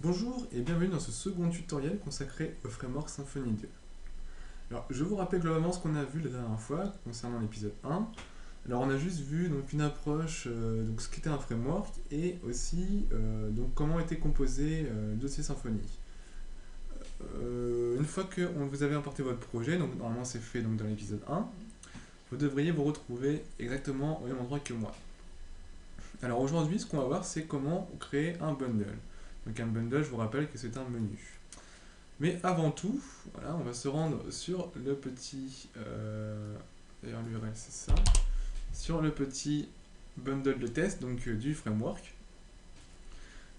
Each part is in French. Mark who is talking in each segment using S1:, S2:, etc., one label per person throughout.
S1: Bonjour et bienvenue dans ce second tutoriel consacré au framework Symfony 2. Alors, je vous rappelle globalement ce qu'on a vu la dernière fois concernant l'épisode 1. Alors, on a juste vu donc, une approche, donc ce qu'était un framework et aussi donc, comment était composé le dossier Symfony. Une fois que vous avez importé votre projet, donc normalement c'est fait donc, dans l'épisode 1, vous devriez vous retrouver exactement au même endroit que moi. Alors aujourd'hui, ce qu'on va voir, c'est comment créer un bundle. Donc un bundle, je vous rappelle que c'est un menu. Mais avant tout, voilà, on va se rendre sur le petit. D'ailleurs, l'URL c'est ça. Sur le petit bundle de test donc, du framework.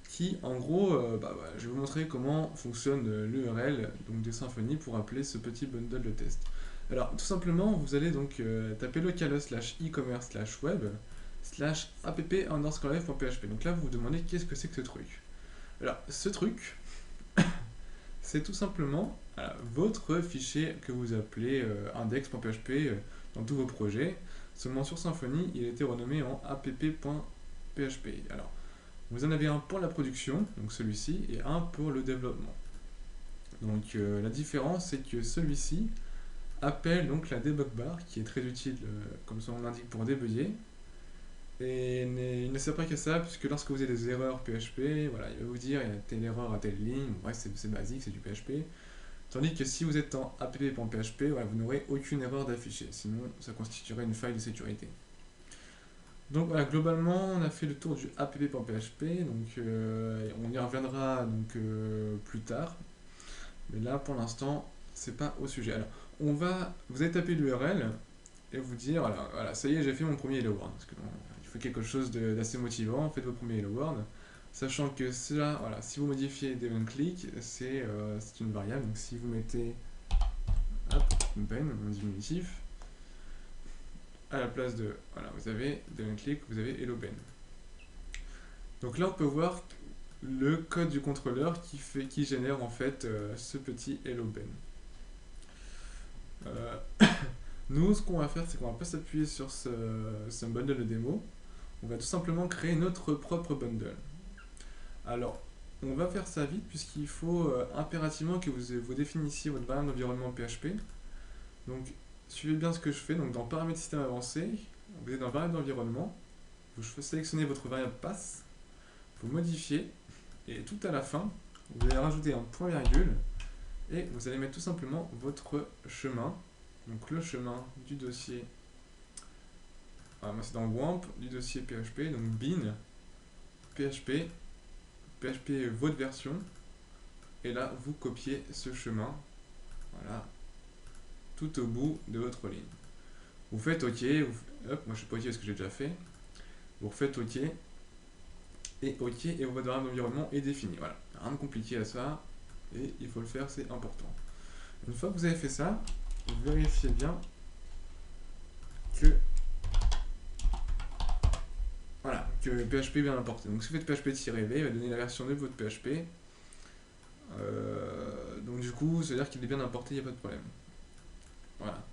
S1: Qui, en gros, voilà, je vais vous montrer comment fonctionne l'URL de Symfony pour appeler ce petit bundle de test. Alors, tout simplement, vous allez donc taper localhost slash e-commerce slash web slash app underscore live.php. Donc là, vous vous demandez qu'est-ce que c'est que ce truc. Alors, ce truc, c'est tout simplement votre fichier que vous appelez index.php dans tous vos projets. Seulement sur Symfony, il a été renommé en app.php. Alors, vous en avez un pour la production, donc celui-ci, et un pour le développement. Donc la différence, c'est que celui-ci appelle donc la debug bar, qui est très utile, comme son nom l'indique, pour débugger. Et il ne sert pas qu'à ça, puisque lorsque vous avez des erreurs PHP, voilà, il va vous dire il y a telle erreur à telle ligne, bref, c'est basique, c'est du PHP. Tandis que si vous êtes en app.php, voilà, vous n'aurez aucune erreur d'afficher, sinon ça constituerait une faille de sécurité. Donc voilà, globalement, on a fait le tour du app.php, donc on y reviendra donc, plus tard. Mais là, pour l'instant, c'est pas au sujet. Alors, vous allez taper l'URL et vous dire, voilà, ça y est, j'ai fait mon premier Hello World. Parce que bon, il faut quelque chose d'assez motivant, faites vos premiers Hello World. Sachant que cela, voilà, si vous modifiez DevonClick, c'est une variable. Donc si vous mettez ben en diminutif, à la place de, voilà, vous avez DevonClick, vous avez Hello Ben. Donc là, on peut voir le code du contrôleur qui génère en fait ce petit Hello Ben. Nous, ce qu'on va faire, c'est qu'on va pas s'appuyer sur ce bundle de démo. On va tout simplement créer notre propre bundle. Alors, on va faire ça vite puisqu'il faut impérativement que vous définissiez votre variable d'environnement PHP. Donc, suivez bien ce que je fais. Donc, dans paramètres système avancé, vous êtes dans variable d'environnement. Vous sélectionnez votre variable pass, vous modifiez, et tout à la fin, vous allez rajouter un point virgule et vous allez mettre tout simplement votre chemin. Donc, le chemin du dossier. Moi, c'est dans WAMP du dossier PHP. Donc, bin PHP votre version, et là vous copiez ce chemin, voilà, tout au bout de votre ligne. Vous faites OK, hop, moi je suis pas OK parce que j'ai déjà fait. Vous refaites OK, et OK, et votre variable d'environnement est définie. Voilà, rien de compliqué à ça, et il faut le faire, c'est important. Une fois que vous avez fait ça, vous vérifiez bien que voilà, que PHP est bien importé. Donc si vous faites PHP-v, il va donner la version de votre PHP. Donc du coup, ça veut dire qu'il est bien importé, il n'y a pas de problème. Voilà.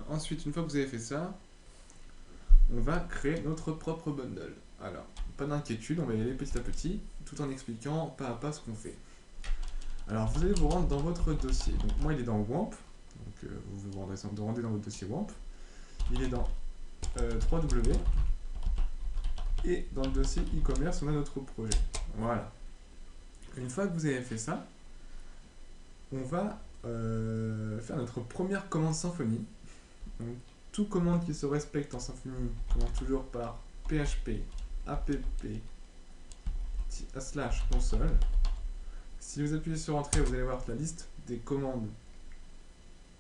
S1: Ensuite, une fois que vous avez fait ça, on va créer notre propre bundle. Alors, pas d'inquiétude, on va y aller petit à petit, tout en expliquant pas à pas ce qu'on fait. Alors, vous allez vous rendre dans votre dossier. Donc, moi, il est dans WAMP. Donc, vous vous rendez dans votre dossier WAMP. Il est dans 3W. Et dans le dossier e-commerce, on a notre projet. Voilà. Une fois que vous avez fait ça, on va faire notre première commande Symfony. Donc, toute commande qui se respecte en Symfony commence toujours par php app /console. Si vous appuyez sur Entrée, vous allez voir la liste des commandes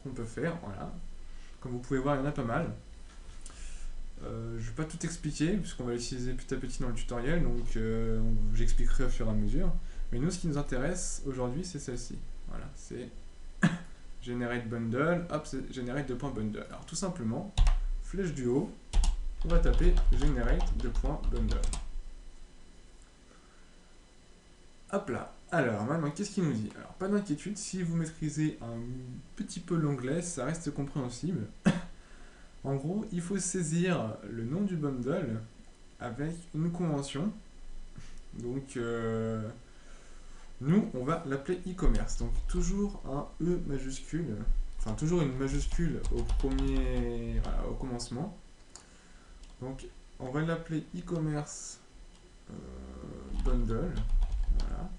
S1: qu'on peut faire. Voilà. Comme vous pouvez voir, il y en a pas mal. Je ne vais pas tout expliquer, puisqu'on va l'utiliser petit à petit dans le tutoriel, donc j'expliquerai au fur et à mesure. Mais nous, ce qui nous intéresse aujourd'hui, c'est celle-ci. Voilà, c'est generate bundle, hop, c'est generate .bundle. Alors tout simplement, flèche du haut, on va taper generate .bundle. Hop là. Alors maintenant, qu'est-ce qu'il nous dit? Alors pas d'inquiétude, si vous maîtrisez un petit peu l'anglais, ça reste compréhensible. En gros, il faut saisir le nom du bundle avec une convention. Donc, nous, on va l'appeler e-commerce. Donc, toujours un E majuscule, enfin, toujours une majuscule au premier, voilà, au commencement. Donc, on va l'appeler e-commerce bundle, voilà,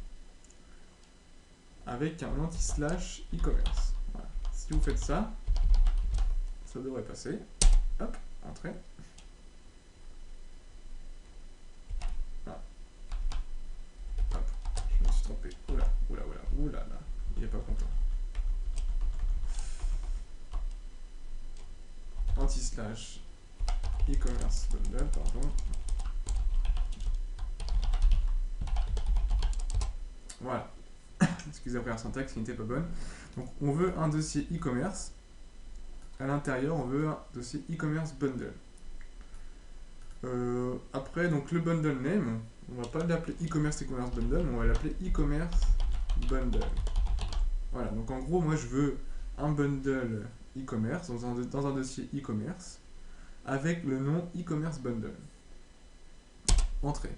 S1: avec un anti-slash e-commerce. Voilà. Si vous faites ça, ça devrait passer. Hop, entrée. Voilà. Hop, je me suis trompé. Oula, oula, oula, oula, là. Il est pas content. Anti-slash e-commerce bundle, pardon. Voilà. Excusez-moi, la syntaxe qui n'était pas bonne. Donc, on veut un dossier e-commerce. À l'intérieur, on veut un dossier e-commerce bundle. Après, donc le bundle name, on va pas l'appeler e-commerce bundle, mais on va l'appeler e-commerce bundle. Voilà, donc en gros, moi je veux un bundle e-commerce dans un dossier e-commerce avec le nom e-commerce bundle. Entrée.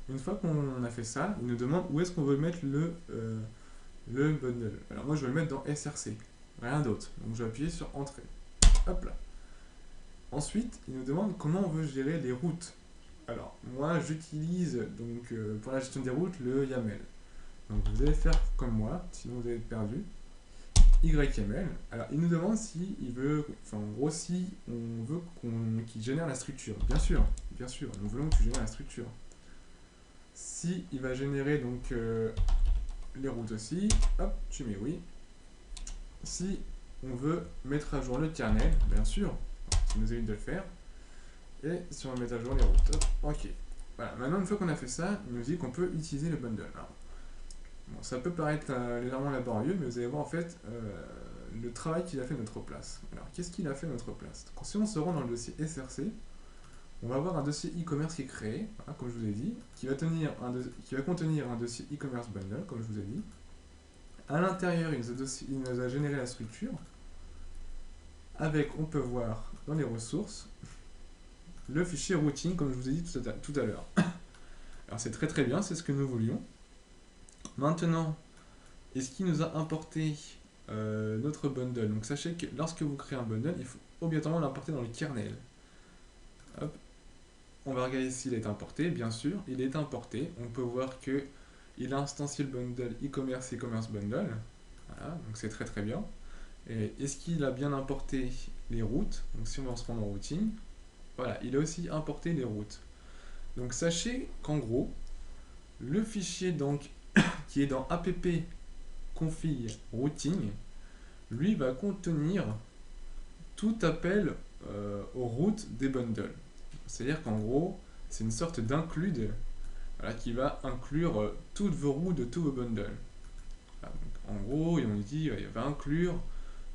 S1: Une fois qu'on a fait ça, il nous demande où est-ce qu'on veut mettre le bundle. Alors moi je vais le mettre dans SRC, rien d'autre. Donc je vais appuyer sur entrée. Hop là. Ensuite, il nous demande comment on veut gérer les routes. Alors, moi, j'utilise donc pour la gestion des routes le YAML. Donc, vous allez faire comme moi, sinon vous allez être perdu. YAML. Alors, il nous demande si il veut, enfin, en gros, si on veut qu'il génère la structure. Bien sûr, nous voulons que tu génères la structure. Si il va générer donc les routes aussi, hop, tu mets oui. Si on veut mettre à jour le kernel, bien sûr, il nous évite de le faire. Et si on met à jour les routes, ok. Voilà, maintenant une fois qu'on a fait ça, il nous dit qu'on peut utiliser le bundle. Alors, bon, ça peut paraître légèrement laborieux, mais vous allez voir en fait le travail qu'il a fait à notre place. Alors, qu'est-ce qu'il a fait à notre place? Donc, si on se rend dans le dossier SRC, on va avoir un dossier e-commerce qui est créé, voilà, comme je vous ai dit, qui va contenir un dossier e-commerce bundle, comme je vous ai dit. À l'intérieur, il nous a généré la structure. Avec, on peut voir dans les ressources, le fichier routing, comme je vous ai dit tout à l'heure. Alors c'est très très bien, c'est ce que nous voulions. Maintenant, est-ce qu'il nous a importé notre bundle? Donc sachez que lorsque vous créez un bundle, il faut obligatoirement l'importer dans le kernel. Hop. On va regarder s'il est importé, bien sûr, il est importé. On peut voir que il a instancié le bundle e-commerce bundle. Voilà, donc c'est très très bien. Et est-ce qu'il a bien importé les routes? Donc si on va se rendre en routing, voilà, il a aussi importé les routes. Donc sachez qu'en gros, le fichier donc, qui est dans app config routing, lui va contenir tout appel aux routes des bundles. C'est-à-dire qu'en gros, c'est une sorte d'include voilà, qui va inclure toutes vos routes de tous vos bundles. Voilà, donc, en gros, on dit il va inclure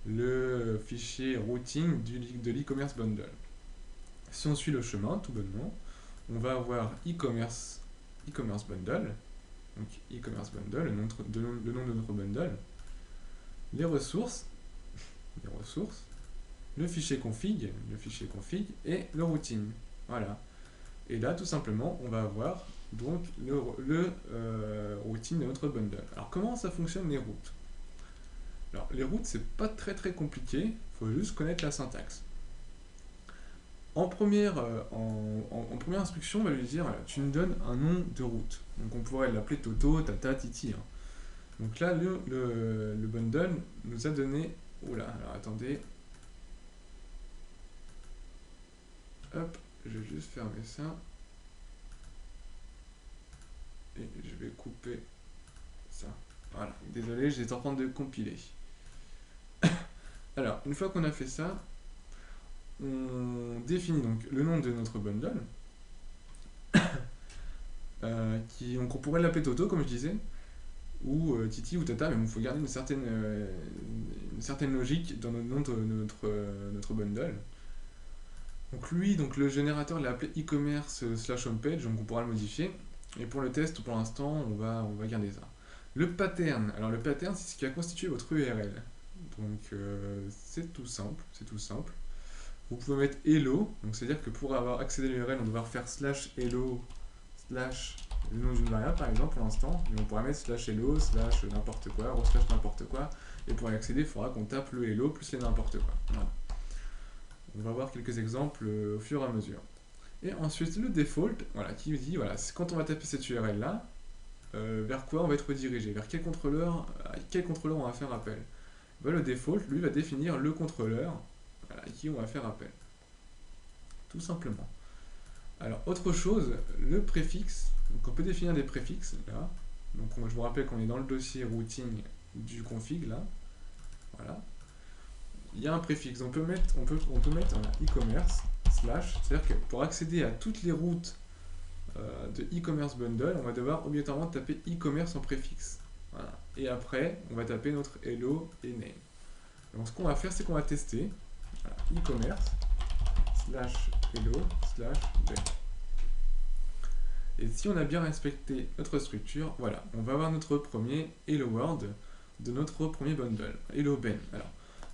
S1: le fichier routing de l'e-commerce bundle. Si on suit le chemin, tout bonnement, on va avoir e-commerce bundle, donc e-commerce bundle, le nom de notre bundle, les ressources, le fichier config et le routing. Voilà. Et là, tout simplement, on va avoir donc le routing de notre bundle. Alors, comment ça fonctionne les routes? Alors, les routes, c'est pas très très compliqué, il faut juste connaître la syntaxe. En première instruction, on va lui dire tu me donnes un nom de route. Donc on pourrait l'appeler Toto, Tata, Titi. Hein. Donc là, le bundle nous a donné. Oula, alors attendez. Hop, je vais juste fermer ça. Et je vais couper ça. Voilà, désolé, j'étais en train de compiler. Alors, une fois qu'on a fait ça, on définit donc le nom de notre bundle. Donc on pourrait l'appeler Toto, comme je disais, ou Titi ou Tata, mais il faut garder une certaine logique dans le nom de notre bundle. Donc lui, le générateur l'a appelé e-commerce / homepage, donc on pourra le modifier. Et pour le test, pour l'instant, on va garder ça. Le pattern, alors le pattern, c'est ce qui a constitué votre URL. Donc c'est tout simple, Vous pouvez mettre hello, donc c'est-à-dire que pour avoir accédé à l'URL, on doit faire /hello slash le nom d'une variable par exemple pour l'instant, mais on pourrait mettre slash hello, slash n'importe quoi, slash n'importe quoi, et pour y accéder, il faudra qu'on tape le hello plus les n'importe quoi. Voilà. On va voir quelques exemples au fur et à mesure. Et ensuite le default, voilà, qui dit, voilà, quand on va taper cette URL là, vers quoi on va être redirigé, vers quel contrôleur, à quel contrôleur on va faire appel. Ben, le default, lui, va définir le contrôleur à qui on va faire appel. Tout simplement. Alors, autre chose, le préfixe. Donc, on peut définir des préfixes, là. Donc, je vous rappelle qu'on est dans le dossier routing du config, là. Voilà. Il y a un préfixe. On peut mettre e-commerce, slash. C'est-à-dire que pour accéder à toutes les routes de e-commerce bundle, on va devoir obligatoirement taper e-commerce en préfixe. Voilà. Et après, on va taper notre hello et name. Donc, ce qu'on va faire, c'est qu'on va tester voilà, e-commerce slash hello slash ben. Et si on a bien respecté notre structure, voilà, on va avoir notre premier hello world de notre premier bundle, hello ben. Alors,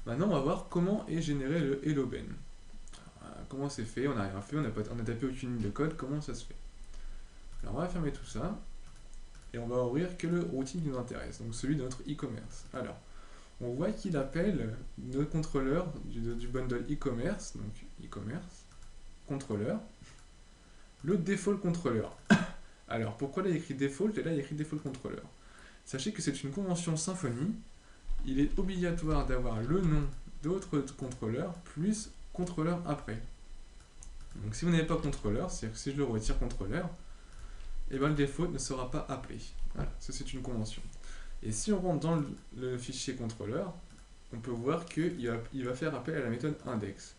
S1: maintenant, on va voir comment est généré le hello ben. Comment c'est fait, on n'a rien fait, on a tapé aucune ligne de code, comment ça se fait. Alors, on va fermer tout ça, et on va ouvrir que le routing qui nous intéresse, donc celui de notre e-commerce. Alors, on voit qu'il appelle le contrôleur du bundle e-commerce, donc e-commerce, contrôleur, le default contrôleur. Alors, pourquoi là il y a écrit default et là il y a écrit default contrôleur? Sachez que c'est une convention Symfony, il est obligatoire d'avoir le nom d'autre contrôleur plus contrôleur après. Donc si vous n'avez pas contrôleur, c'est-à-dire que si je le retire contrôleur, et ben le default ne sera pas appelé. Voilà, ça c'est une convention. Et si on rentre dans le fichier contrôleur, on peut voir qu'il va faire appel à la méthode index.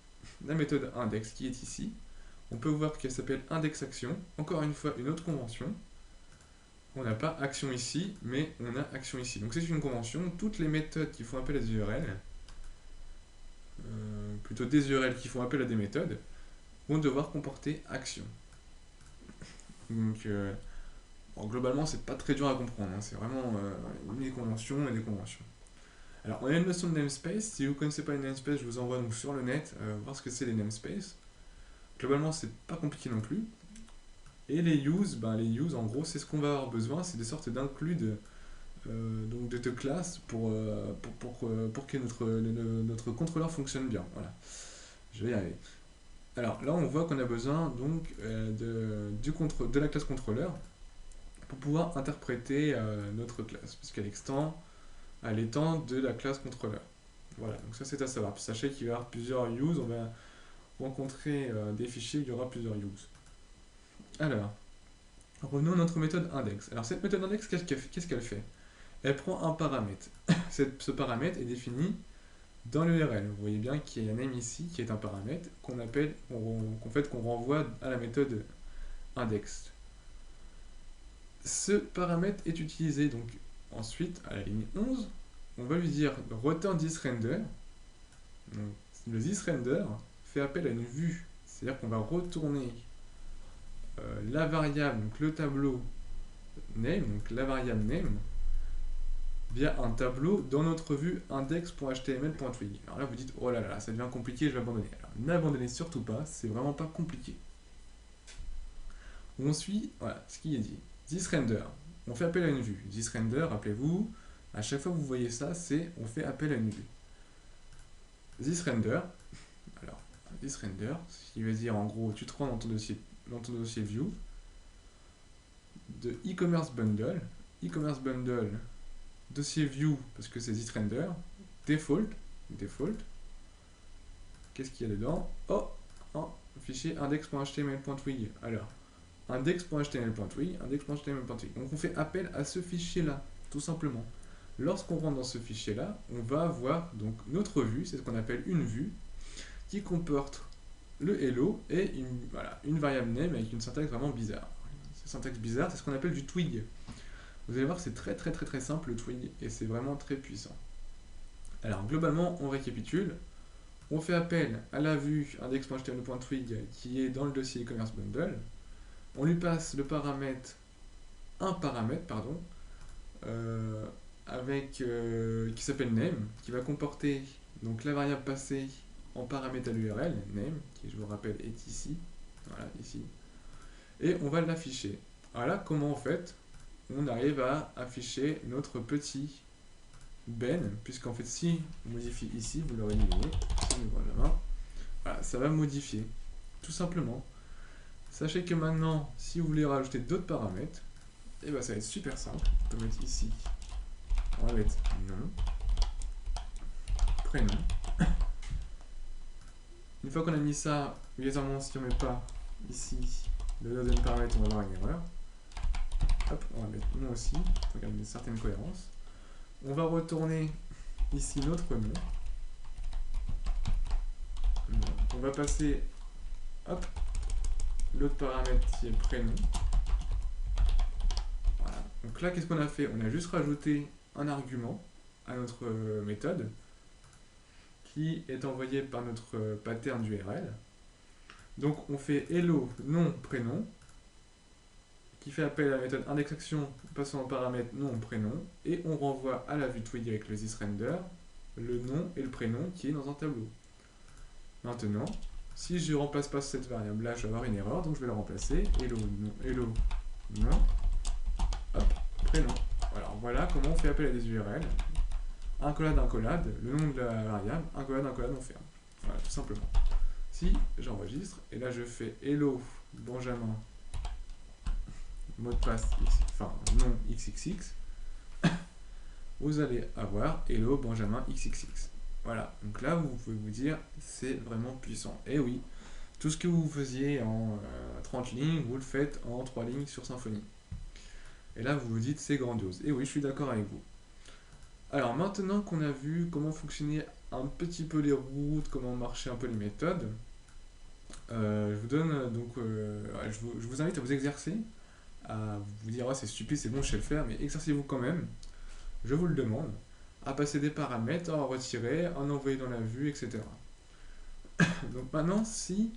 S1: La méthode index qui est ici, on peut voir qu'elle s'appelle indexAction. Encore une fois, une autre convention. On n'a pas action ici, mais on a action ici. Donc c'est une convention. Toutes les méthodes qui font appel à des URL, plutôt des URL qui font appel à des méthodes, vont devoir comporter action. Donc bon, globalement, c'est pas très dur à comprendre. Hein. C'est vraiment des conventions et des conventions. Alors, on a une notion de namespace. Si vous ne connaissez pas une namespace, je vous envoie donc sur le net voir ce que c'est les namespaces. Globalement, c'est pas compliqué non plus. Et les use, en gros, c'est ce qu'on va avoir besoin. C'est des sortes d'includes donc de classes pour que notre contrôleur fonctionne bien. Voilà. Je vais y arriver. Alors là, on voit qu'on a besoin donc de la classe contrôleur pour pouvoir interpréter notre classe, puisqu'elle étend de la classe contrôleur. Voilà, donc ça c'est à savoir. Sachez qu'il va y avoir plusieurs use, on va rencontrer des fichiers où il y aura plusieurs use. Alors, revenons à notre méthode index. Alors cette méthode index, qu'est-ce qu'elle fait? Elle prend un paramètre. Ce paramètre est défini dans l'URL. Vous voyez bien qu'il y a un name ici qui est un paramètre qu'on renvoie à la méthode index. Ce paramètre est utilisé donc ensuite à la ligne 11. On va lui dire return thisRender. Donc, le thisRender fait appel à une vue, c'est-à-dire qu'on va retourner la variable, donc le tableau name, donc la variable name, via un tableau dans notre vue index.html.twig. Alors là, vous dites, oh là là, ça devient compliqué, je vais abandonner. Alors, n'abandonnez surtout pas, c'est vraiment pas compliqué. On suit, voilà, ce qui est dit. ThisRender, on fait appel à une vue. ThisRender, rappelez-vous, à chaque fois que vous voyez ça, c'est on fait appel à une vue. ThisRender, alors, ThisRender, ce qui veut dire en gros, tu te rends dans ton dossier view, de e-commerce bundle, dossier view, parce que c'est ThisRender, default, qu'est-ce qu'il y a dedans? Oh, fichier index.html.twig. Alors, index.html.twig. Donc on fait appel à ce fichier-là, tout simplement. Lorsqu'on rentre dans ce fichier-là, on va avoir donc notre vue, c'est ce qu'on appelle une vue, qui comporte le hello et une variable name avec une syntaxe vraiment bizarre. Cette syntaxe bizarre, c'est ce qu'on appelle du twig. Vous allez voir, c'est très simple le twig et c'est vraiment très puissant. Alors globalement, on récapitule. On fait appel à la vue index.html.twig qui est dans le dossier e-commerce bundle. On lui passe un paramètre, qui s'appelle name, qui va comporter donc la variable passée en paramètre à l'URL, name, qui je vous rappelle est ici, voilà, ici, et on va l'afficher. Voilà comment en fait on arrive à afficher notre petit ben, puisqu'en fait si on modifie ici, vous l'aurez deviné, si on ouvre la main, voilà, ça va modifier, tout simplement. Sachez que maintenant, si vous voulez rajouter d'autres paramètres, et ben ça va être super simple. On peut mettre ici, on va mettre nom, prénom. Une fois qu'on a mis ça, obligatoirement si on ne met pas ici le deuxième paramètre, on va avoir une erreur. Hop, on va mettre nom aussi, pour garder une certaine cohérence. On va retourner ici notre nom. On va passer, hop, l'autre paramètre qui est prénom. Voilà. Donc là, qu'est-ce qu'on a fait? On a juste rajouté un argument à notre méthode qui est envoyé par notre pattern d'URL. Donc on fait hello nom prénom qui fait appel à la méthode indexation passant au paramètre nom prénom et on renvoie à la vue Twig avec le thisRender le nom et le prénom qui est dans un tableau. Maintenant, si je ne remplace pas cette variable là, je vais avoir une erreur, donc je vais la remplacer hello nom hop, prénom. Alors voilà comment on fait appel à des URL. Incollade, le nom de la variable, incollade, on ferme. Voilà, tout simplement. Si j'enregistre, et là je fais hello Benjamin, mot de passe, enfin nom xxx, vous allez avoir hello Benjamin xxx. Voilà, donc là vous pouvez vous dire, c'est vraiment puissant. Et oui, tout ce que vous faisiez en 30 lignes, vous le faites en 3 lignes sur Symfony. Et là vous vous dites, c'est grandiose. Et oui, je suis d'accord avec vous. Alors maintenant qu'on a vu comment fonctionnaient un petit peu les routes, comment marchaient un peu les méthodes, je vous donne donc, je vous invite à vous exercer, à vous dire oh, c'est stupide, c'est bon, je sais le faire, mais exercez-vous quand même, je vous le demande, à passer des paramètres, à en retirer, à en envoyer dans la vue, etc. Donc maintenant, si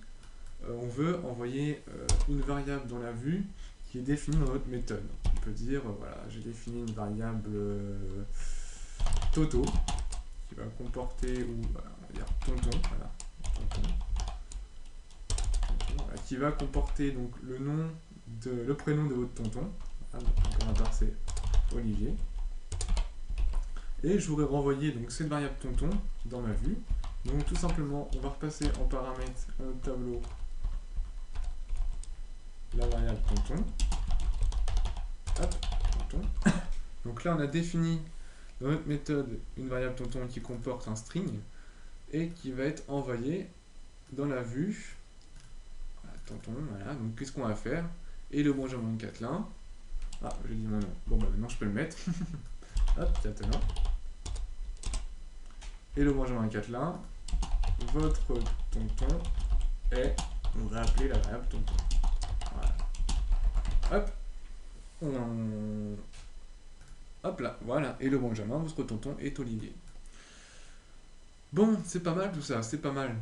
S1: on veut envoyer une variable dans la vue qui est définie dans notre méthode, on peut dire voilà, j'ai défini une variable Toto qui va comporter, ou voilà, on va dire tonton, voilà, tonton, voilà, qui va comporter donc le prénom de votre tonton. Voilà, donc on va passer Olivier. Et je voudrais renvoyer donc cette variable tonton dans ma vue. Donc tout simplement, on va repasser en paramètre dans notre tableau la variable tonton. Hop, tonton. Donc là, on a défini dans notre méthode une variable tonton qui comporte un string et qui va être envoyée dans la vue. Voilà, tonton, voilà. Donc qu'est-ce qu'on va faire? Et le Benjamin Catelin. Ah, j'ai dit mon nom. Bon, bah maintenant je peux le mettre. Hop, Catelin. Et le Benjamin Catelin, votre tonton est, on va appeler la variable tonton. Voilà. Hop. Hop là, voilà. Et le Benjamin, votre tonton est Olivier. Bon, c'est pas mal tout ça, c'est pas mal.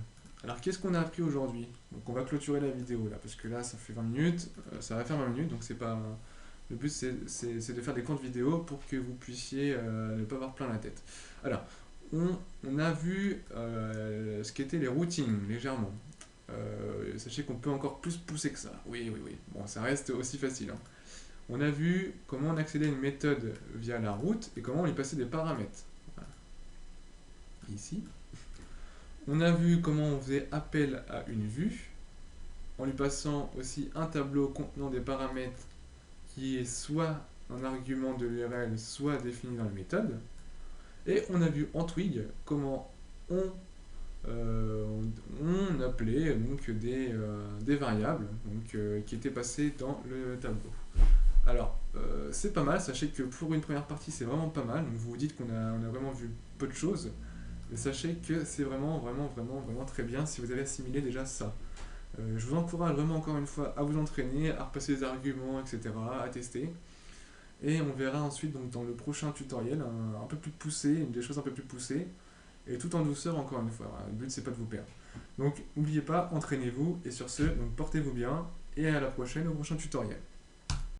S1: Alors qu'est-ce qu'on a appris aujourd'hui? Donc on va clôturer la vidéo là, parce que là ça fait 20 minutes, ça va faire 20 minutes, donc c'est pas... Le but c'est de faire des courtes vidéos pour que vous puissiez ne pas avoir plein la tête. Alors, on a vu ce qu'étaient les routines, légèrement. Sachez qu'on peut encore plus pousser que ça. Oui. Bon, ça reste aussi facile. Hein. On a vu comment on accédait à une méthode via la route et comment on y passait des paramètres. Voilà. Ici. On a vu comment on faisait appel à une vue en lui passant aussi un tableau contenant des paramètres qui est soit un argument de l'URL, soit défini dans la méthode. Et on a vu en Twig comment on appelait donc des variables donc, qui étaient passées dans le tableau. Alors, c'est pas mal, sachez que pour une première partie, c'est vraiment pas mal. Donc vous vous dites qu'on a vraiment vu peu de choses. Mais sachez que c'est vraiment très bien si vous avez assimilé déjà ça. Je vous encourage vraiment encore une fois à vous entraîner, à repasser des arguments, etc., à tester. Et on verra ensuite donc, dans le prochain tutoriel un peu plus poussé, des choses un peu plus poussées, et tout en douceur encore une fois. Le but c'est pas de vous perdre. Donc n'oubliez pas, entraînez-vous, et sur ce, donc portez-vous bien, et à la prochaine au prochain tutoriel.